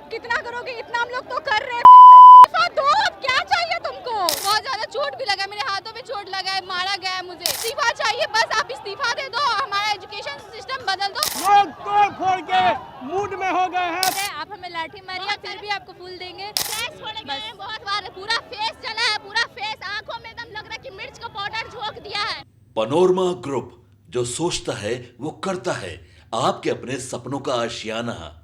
कितना करोगे, इतना हम लोग तो कर रहे हैं। दो, क्या चाहिए तुमको? बहुत ज्यादा चोट भी लगा, मेरे हाथों में चोट लगा है, मारा गया है मुझे। इस्तीफा चाहिए, बस आप इस्तीफा दे दो, हमारा एजुकेशन सिस्टम बदल दो। लोग तोड़ फोड़ के मूड में हो गए हैं। आप हमें लाठी मारिए, फिर भी आपको फूल देंगे। बस बहुत बार पूरा फेस जला है, पूरा फेस, आंखों में एकदम लग रहा है कि मिर्च का पाउडर झोंक दिया है। पनोरमा ग्रुप, जो सोचता है वो करता है, आपके अपने सपनों का आशियाना।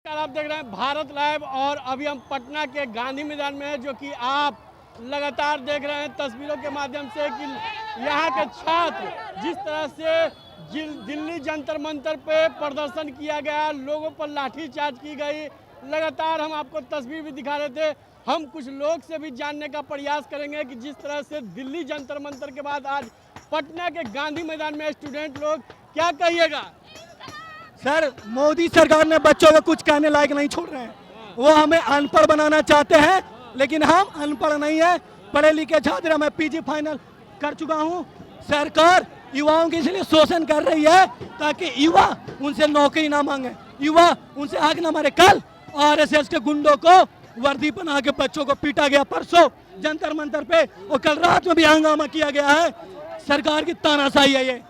आप देख रहे हैं भारत लाइव और अभी हम पटना के गांधी मैदान में हैं, जो कि आप लगातार देख रहे हैं तस्वीरों के माध्यम से कि यहाँ के छात्र जिस तरह से दिल्ली जंतर मंतर पे प्रदर्शन किया गया, लोगों पर लाठीचार्ज की गई। लगातार हम आपको तस्वीर भी दिखा रहे थे। हम कुछ लोग से भी जानने का प्रयास करेंगे कि जिस तरह से दिल्ली जंतर मंतर के बाद आज पटना के गांधी मैदान में स्टूडेंट लोग, क्या कहिएगा? सर, मोदी सरकार ने बच्चों को कुछ कहने लायक नहीं छोड़ रहे हैं। वो हमें अनपढ़ बनाना चाहते हैं, लेकिन हम अनपढ़ नहीं है, पढ़े लिखे छात्र। मैं पीजी फाइनल कर चुका हूँ। सरकार युवाओं के इसलिए शोषण कर रही है ताकि युवा उनसे नौकरी ना मांगे, युवा उनसे आग ना मारे। कल आरएसएस के गुंडों को वर्दी बना के बच्चों को पीटा गया, परसों जंतर मंतर पे, और कल रात में भी हंगामा किया गया है। सरकार की तानाशाही है ये।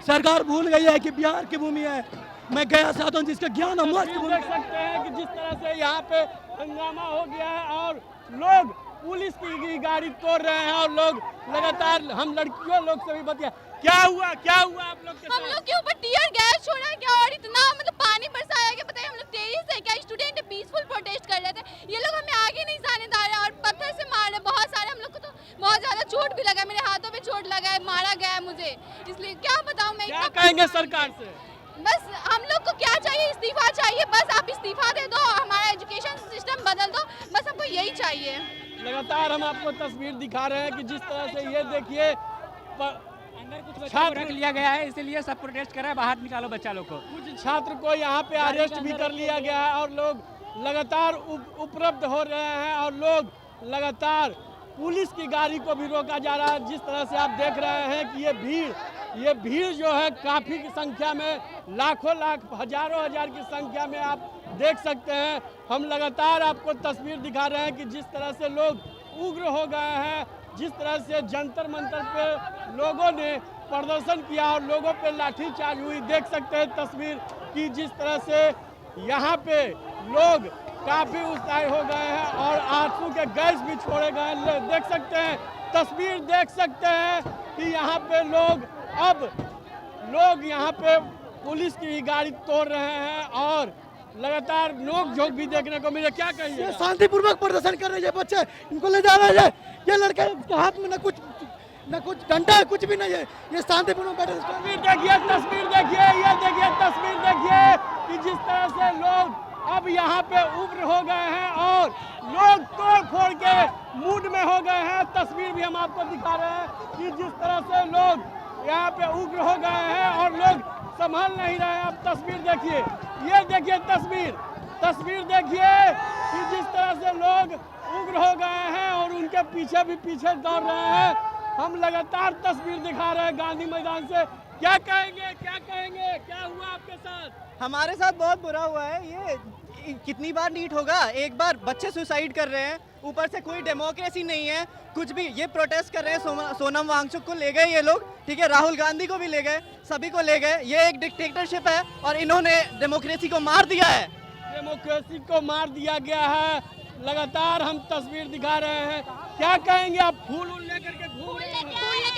सरकार भूल गई है कि बिहार की भूमि है। मैं गया साथ हूँ जिसका ज्ञान हम देख सकते हैं कि जिस तरह से यहाँ पे हंगामा हो गया है और लोग पुलिस की गाड़ी तोड़ रहे हैं और लोग लगातार, हम लड़कियों लोग से भी बतिया, क्या हुआ आप लोग के साथ? हम लोग के ऊपर टीयर गैस छोड़ा क्या, और इतना मतलब पानी बरसाया गया। बताइए, हम लोग 23 है क्या स्टूडेंट पीसफुल प्रोटेस्ट कर रहे थे, ये लोग हमें आगे नहीं जाने दे रहे और पत्थर से मार रहे बहुत सारे। हम लोग को तो बहुत ज्यादा चोट भी लगा, मेरे हाथों में चोट लगा है, मारा गया है मुझे। इसलिए क्या बताऊँ मैं, क्या कहेंगे सरकार से? बस हम लोग को क्या चाहिए, इस्तीफा चाहिए, बस आप इस्तीफा दे दो, हमारा एजुकेशन सिस्टम बदल दो, बस हमको यही चाहिए। लगातार हम आपको तस्वीर दिखा रहे हैं कि जिस तरह से ये देखिए अंदर कुछ बच्चों को रख लिया गया है, इसीलिए सब प्रोटेस्ट कर रहे हैं, बाहर निकालो बच्चा लोग को। कुछ छात्र को यहाँ पे अरेस्ट भी कर लिया गया है और लोग लगातार उपलब्ध हो रहे हैं और लोग लगातार पुलिस की गाड़ी को भी रोका जा रहा है। जिस तरह से आप देख रहे हैं कि ये भीड़ जो है काफ़ी की संख्या में, लाखों लाख, हजारों हजार की संख्या में आप देख सकते हैं। हम लगातार आपको तस्वीर दिखा रहे हैं कि जिस तरह से लोग उग्र हो गए हैं, जिस तरह से जंतर मंतर पे लोगों ने प्रदर्शन किया और लोगों पे लाठीचार्ज हुई। देख सकते हैं तस्वीर कि जिस तरह से यहाँ पे लोग काफ़ी उत्साही हो गए हैं और आंसू के गैस भी छोड़े गए हैं। देख सकते हैं तस्वीर, देख सकते हैं कि यहाँ पे लोग यहाँ पे पुलिस की गाड़ी तोड़ रहे हैं और लगातार नोक झोंक भी देखने को मिले। क्या कहिए? शांतिपूर्वक प्रदर्शन कर रहे हैं बच्चे, इनको ले जा रहे हैं। ये लड़के के हाथ में न कुछ डंडा है, कुछ भी नहीं है। ये शांतिपूर्वक तस्वीर देखिए ये देखिए तस्वीर देखिए कि जिस तरह से लोग अब यहाँ पे उग्र हो गए हैं और लोग तोड़ फोड़ के मूड में हो गए हैं। तस्वीर भी हम आपको दिखा रहे हैं कि जिस तरह से लोग यहाँ पे उग्र हो गए हैं और लोग संभल नहीं रहे हैं। अब तस्वीर देखिए, ये देखिए तस्वीर देखिए कि जिस तरह से लोग उग्र हो गए हैं और उनके पीछे भी पीछे दौड़ रहे हैं। हम लगातार तस्वीर दिखा रहे हैं गांधी मैदान से। क्या कहेंगे, क्या हुआ आपके साथ? हमारे साथ बहुत बुरा हुआ है। ये कितनी बार नीट होगा? एक बार बच्चे सुसाइड कर रहे हैं, ऊपर से कोई डेमोक्रेसी नहीं है, कुछ भी। ये प्रोटेस्ट कर रहे हैं, सोनम वांगचुक को ले गए ये लोग, ठीक है, राहुल गांधी को भी ले गए, सभी को ले गए। ये एक डिक्टेटरशिप है और इन्होंने डेमोक्रेसी को मार दिया है। डेमोक्रेसी को मार दिया गया है। लगातार हम तस्वीर दिखा रहे हैं। क्या कहेंगे आप? फूल लेकर के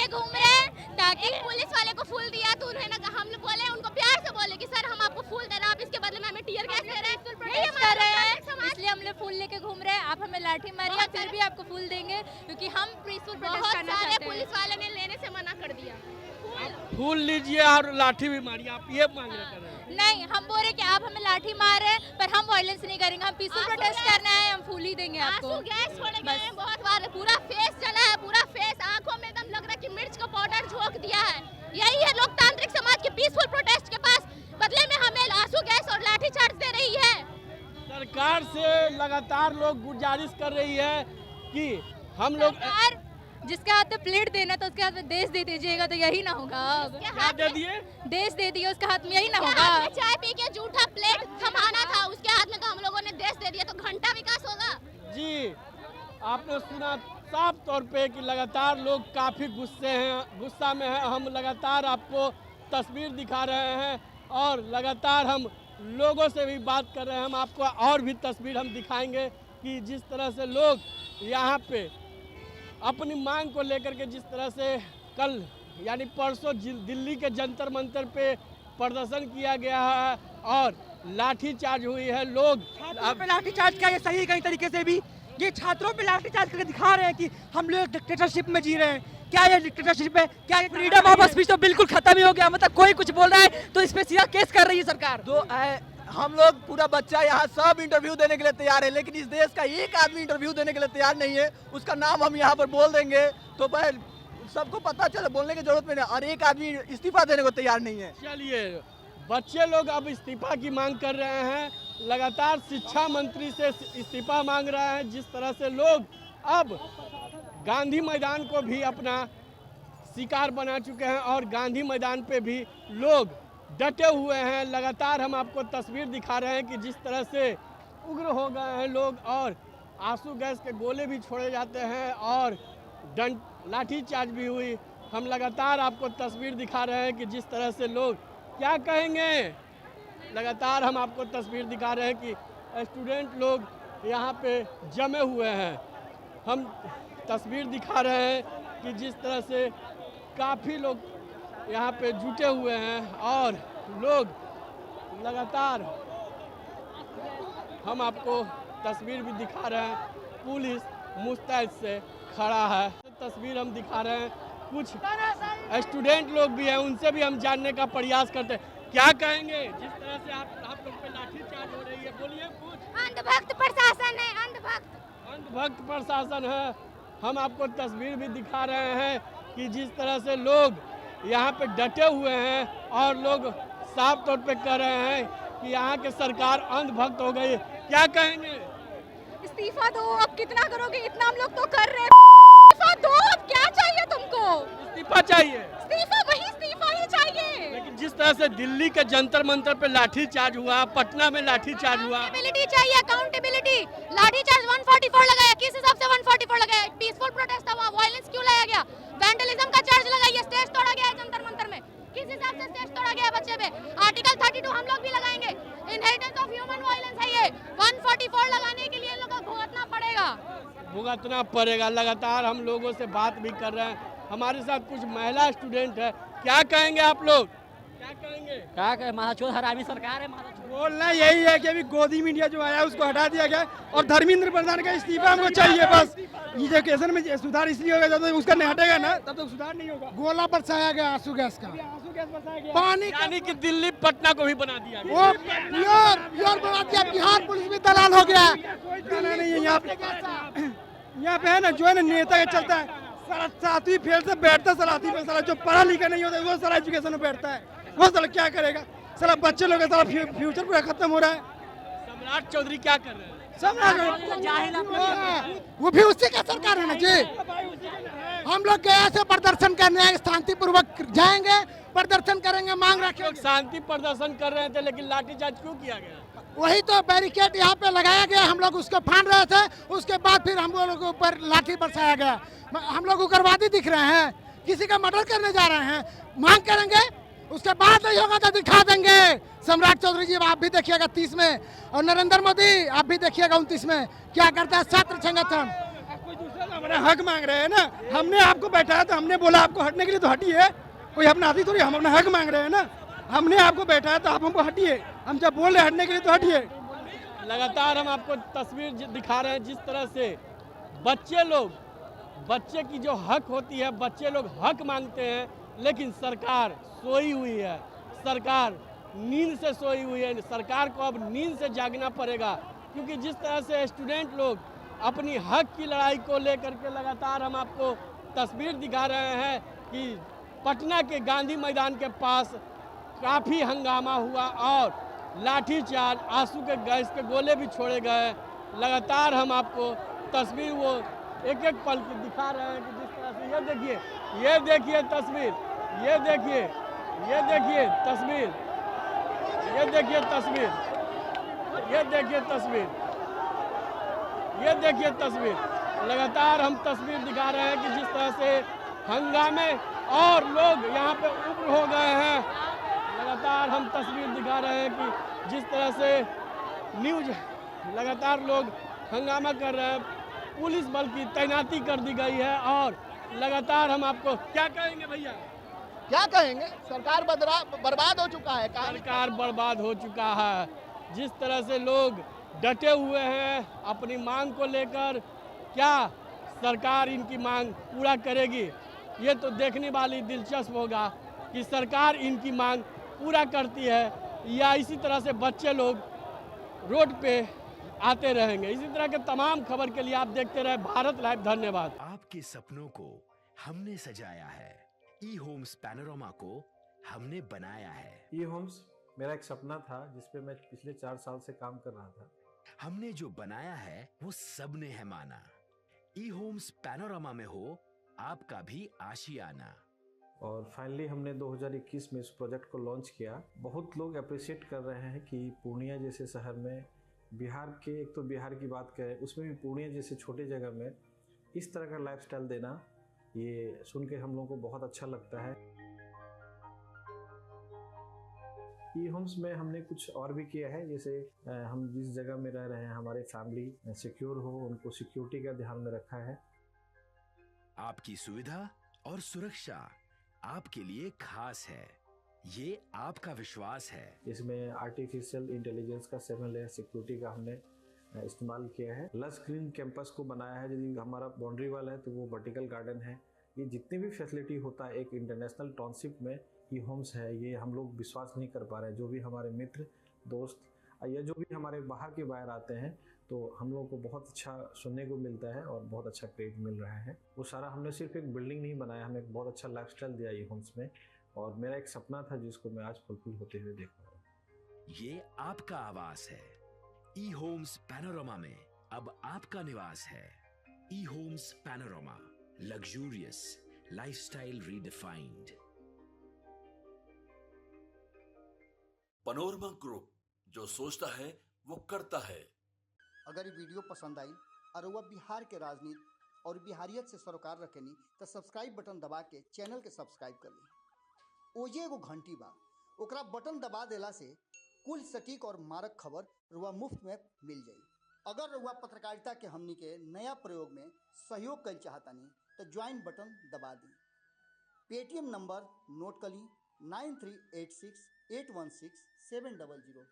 घूम रहे हैं ताकि पुलिस वाले को फूल दिया तो उन्हें ना, हम लोग बोले उनको प्यार से बोले कि सर हम आपको फूल दे रहे हैं, आप इसके बदले में हमें टीयर गैस दे रहे हैं, इसलिए हम लोग फूल लेके घूम रहे हैं। आप हमें लाठी मारिए, फिर भी आपको फूल देंगे, क्योंकि हम पीसफुल प्रोटेस्ट करना चाहते हैं। पुलिस वाले ने लेने से मना कर दिया। फूल लीजिए और लाठी भी मारिए, आप ये मांग रहे हैं? नहीं, हम बोल रहे कि आप हमें लाठी मार रहे हैं, पर हम वायलेंस नहीं करेंगे, हम पीसफुल प्रोटेस्ट करना है, हम फूल ही देंगे आपको। आंसू गैस छोड़े गए हैं बहुत बार, पूरा फेस जला है, पूरा फेस, आंखों में एकदम लग रहा है कि मिर्च का पाउडर झोंक दिया है। यही है लोकतांत्रिक समाज के पीसफुल प्रोटेस्ट के पास, बदले में हमें आंसू गैस और लाठीचार्ज दे रही है। सरकार से लगातार लोग गुजारिश कर रही है कि हम लोग जिसके हाथ में प्लेट देना तो उसके हाथ में देश दे दीजिएगा, तो यही ना होगा। अब क्या दे दिए? देश दे दिए उसके हाथ में, यही ना उसके होगा। हाथ में चाय पी के जूठा प्लेट थमाना था उसके हाथ में, तो हम लोगों ने देश दे दिया, तो घंटा विकास होगा। जी, आपने सुना साफ तौर पे कि लगातार लोग काफ़ी गुस्सा में हैं। हम लगातार आपको तस्वीर दिखा रहे हैं और लगातार हम लोगों से भी बात कर रहे हैं। हम आपको और भी तस्वीर हम दिखाएंगे कि जिस तरह से लोग यहाँ पे अपनी मांग को लेकर के जिस तरह से कल यानी परसों दिल्ली के जंतर मंतर पे प्रदर्शन किया गया है और लाठीचार्ज हुई है। लोग छात्रों पे लाठीचार्ज किया, ये सही है कई तरीके से भी। ये छात्रों पे लाठीचार्ज करके दिखा रहे हैं कि हम लोग डिक्टेटरशिप में जी रहे हैं। क्या ये डिक्टेटरशिप है? क्या ये फ्रीडम ऑफ स्पीच तो बिल्कुल खत्म ही हो गया। मतलब कोई कुछ बोल रहा है तो इस पे सीधा केस कर रही है सरकार। हम लोग पूरा बच्चा यहाँ सब इंटरव्यू देने के लिए तैयार है, लेकिन इस देश का एक आदमी इंटरव्यू देने के लिए तैयार नहीं है। उसका नाम हम यहाँ पर बोल देंगे तो सबको पता चले, बोलने की जरूरत नहीं, और एक आदमी इस्तीफा देने को तैयार नहीं है। चलिए, बच्चे लोग अब इस्तीफा की मांग कर रहे हैं, लगातार शिक्षा मंत्री से इस्तीफा मांग रहे हैं। जिस तरह से लोग अब गांधी मैदान को भी अपना शिकार बना चुके हैं और गांधी मैदान पे भी लोग डटे हुए हैं। लगातार हम आपको तस्वीर दिखा रहे हैं कि जिस तरह से उग्र हो गए हैं लोग और आंसू गैस के गोले भी छोड़े जाते हैं और लाठीचार्ज भी हुई। हम लगातार आपको तस्वीर दिखा रहे हैं कि जिस तरह से लोग क्या कहेंगे। लगातार हम आपको तस्वीर दिखा रहे हैं कि स्टूडेंट लोग यहाँ पे जमे हुए हैं। हम तस्वीर दिखा रहे हैं कि जिस तरह से काफ़ी लोग यहाँ पे जुटे हुए हैं और लोग लगातार हम आपको तस्वीर भी दिखा रहे हैं। पुलिस मुस्तैद से खड़ा है। तस्वीर हम दिखा रहे हैं, कुछ स्टूडेंट लोग भी हैं, उनसे भी हम जानने का प्रयास करते हैं। क्या कहेंगे जिस तरह से आप लोग पे लाठीचार्ज हो रही है? बोलिए कुछ। अंधभक्त प्रशासन है, अंधभक्त प्रशासन है। हम आपको तस्वीर भी दिखा रहे हैं कि जिस तरह से लोग यहाँ पे डटे हुए हैं और लोग साफ तौर पे कह रहे हैं कि यहाँ के सरकार अंधभक्त हो गई। क्या कहेंगे? इस्तीफा दो, अब कितना करोगे? इतना हम लोग तो कर रहे हैं। इस्तीफा दो, अब क्या चाहिए तुमको? इस्तीफा चाहिए, इस्तीफा, वही इस्तीफा ही चाहिए। लेकिन जिस तरह से दिल्ली के जंतर मंतर पे लाठीचार्ज हुआ, पटना में लाठीचार्ज हुआ, अकाउंटेबिलिटी चाहिए, अकाउंटेबिलिटी। लाठीचार्ज 144 लगाया, किस हिसाब से 144 लगाया? पीसफुल प्रोटेस्ट था, वहाँ वायलेंस क्यों लाया गया? वैंडलिज्म का चार्ज लगाइए, स्टेज तोड़ा गया है जंतर मंतर में, किस हिसाब से स्टेज तोड़ा गया है बच्चे पे? आर्टिकल 32 हम लोग भी लगाएंगे। इनहेरिटेंस ऑफ ह्यूमन वायलेंस है ये। 144 लगाने के लिए इन लोगों को भुगतना पड़ेगा। लगातार हम लोगों से बात भी कर रहे हैं। हमारे साथ कुछ महिला स्टूडेंट है। क्या कहेंगे आप लोग? क्या कहेंगे? क्या कहे, महाचोद हरामी सरकार है। बोलना यही है कि अभी गोदी मीडिया जो आया उसको हटा दिया गया और धर्मेंद्र प्रधान का इस्तीफा हमको चाहिए। बस एजुकेशन में सुधार इसलिए होगा जब तक उसका नहीं हटेगा ना तब तक सुधार नहीं होगा। गोला बरसाया गया आंसू गैस का, पानी यानी कि दिल्ली पटना को भी बना दिया गया। वो प्योर बना दिया। बिहार पुलिस भी दलाल हो गया। कोई दलाल नहीं है यहाँ पे है ना, जो है ना नेता के चलता है। सारा 7वीं फेल से बैठता है, साला पे साला जो पढ़ा लिखा नहीं होता वो सारा एजुकेशन में बैठता है। वो साला क्या करेगा? साला बच्चे लोग का सारा फ्यूचर पूरा खत्म हो रहा है। सम्राट चौधरी क्या कर रहे हैं? वो भी उसी का सरकार है ना जी। हम लोग गया से प्रदर्शन करने शांतिपूर्वक जाएंगे, प्रदर्शन करेंगे, मांग रखेंगे। लोग शांति प्रदर्शन कर रहे थे लेकिन लाठीचार्ज क्यों किया गया? वही तो बैरिकेड यहाँ पे लगाया गया, हम लोग उसको फाड़ रहे थे। उसके बाद फिर हम लोगों के ऊपर लाठी बरसाया गया। हम लोग उग्रवादी दिख रहे हैं, किसी का मर्डर करने जा रहे हैं। मांग करेंगे, उसके बाद नहीं होगा तो दिखा देंगे। सम्राट चौधरी जी आप भी देखिएगा 30 में और नरेंद्र मोदी आप भी देखिएगा 29 में क्या करता है छात्र संगठन। कोई दूसरा हमारा हक मांग रहे हैं ना, हमने आपको बैठाया तो हमने बोला आपको हटने के लिए तो हटिए। कोई अपना आदि थोड़ी, हम अपना हक मांग रहे हैं ना। हमने आपको बैठाया तो आप हमको हटिए। हम जब बोल रहे हैं हटने के लिए तो हटिए। लगातार हम आपको तस्वीर दिखा रहे हैं जिस तरह से बच्चे की जो हक होती है, बच्चे लोग हक मांगते हैं लेकिन सरकार सोई हुई है। सरकार नींद से सोई हुई है। सरकार को अब नींद से जागना पड़ेगा क्योंकि जिस तरह से स्टूडेंट लोग अपनी हक की लड़ाई को लेकर के लगातार हम आपको तस्वीर दिखा रहे हैं कि पटना के गांधी मैदान के पास काफ़ी हंगामा हुआ और लाठीचार्ज, आंसू के गैस के गोले भी छोड़े गए। लगातार हम आपको तस्वीर वो एक एक पल की दिखा रहे हैं कि जिस तरह से ये देखिए, ये देखिए तस्वीर, ये देखिए, ये देखिए तस्वीर, ये देखिए तस्वीर, ये देखिए तस्वीर, ये देखिए तस्वीर। लगातार हम तस्वीर दिखा रहे हैं कि जिस तरह से हंगामे और लोग यहाँ पे उग्र हो गए हैं। लगातार हम तस्वीर दिखा रहे हैं कि जिस तरह से न्यूज लगातार लोग हंगामा कर रहे हैं, पुलिस बल की तैनाती कर दी गई है और लगातार हम आपको क्या कहेंगे भैया? क्या कहेंगे, सरकार बर्बाद हो चुका है। सरकार बर्बाद हो चुका है। जिस तरह से लोग डटे हुए हैं अपनी मांग को लेकर, क्या सरकार इनकी मांग पूरा करेगी? ये तो देखने वाली दिलचस्प होगा कि सरकार इनकी मांग पूरा करती है या इसी तरह से बच्चे लोग रोड पे आते रहेंगे। इसी तरह के तमाम खबर के लिए आप देखते रहे भारत लाइव। धन्यवाद। आपके सपनों को हमने सजाया है, ई होम्स पैनोरामा को हमने बनाया है। ई होम्स मेरा एक सपना था जिसपे मैं पिछले 4 साल से काम कर रहा था। हमने जो बनाया है वो सबने है माना। ई होम्स पैनोरामा में हो आपका भी आशियाना। और फाइनली हमने 2021 में इस प्रोजेक्ट को लॉन्च किया। बहुत लोग अप्रिशिएट कर रहे हैं कि पूर्णिया जैसे शहर में, बिहार के, एक तो बिहार की बात करें उसमें भी पूर्णिया जैसे छोटे जगह में इस तरह का लाइफस्टाइल देना, ये सुन के हम लोगों को बहुत अच्छा लगता है। ई होम्स में हमने कुछ और भी किया है, जैसे हम जिस जगह में रह रहे हैं हमारे फैमिली सिक्योर हो, उनको सिक्योरिटी का ध्यान में रखा है। आपकी सुविधा और सुरक्षा आपके लिए खास है, ये आपका विश्वास है। इसमें आर्टिफिशियल इंटेलिजेंस का 7 लेयर सिक्योरिटी का हमने इस्तेमाल किया है। लस ग्रीन कैंपस को बनाया है। यदि हमारा बाउंड्री वाल है तो वो वर्टिकल गार्डन है। ये जितनी भी फैसिलिटी होता है एक इंटरनेशनल टाउनशिप में ई होम्स है, ये हम लोग विश्वास नहीं कर पा रहे हैं। जो भी हमारे मित्र दोस्त या जो भी हमारे बाहर के बाहर आते हैं तो हम लोगों को बहुत अच्छा सुनने को मिलता है और बहुत अच्छा क्रेडिट मिल रहा है। वो सारा हमने सिर्फ एक बिल्डिंग नहीं बनाया, हमें एक बहुत अच्छा लाइफस्टाइल दिया ई होम्स में, और मेरा एक सपना था जिसको मैं आज फुलफिल होते हुए देख रहा हूँ। ये आपका आवास है। ई होम्स पैनोरामा में अब आपका निवास है। E homes panorama, luxurious lifestyle redefined. Panorama group, जो सोचता है वो करता है। अगर ये वीडियो पसंद आई और वह बिहार के राजनीति और बिहारियत से सरोकार रखेनी तो सब्सक्राइब बटन दबा के चैनल के सब्सक्राइब कर ली। ओजे एगो घंटी बा, ओकरा बटन दबा देला से कुल सटीक और मारक खबर रुआ मुफ्त में मिल जाई। अगर रुआ पत्रकारिता के हमनी के नया प्रयोग में सहयोग कर चाहतानी तो ज्वाइन बटन दबा दी। पेटीएम नंबर नोट कर ली 9386816700।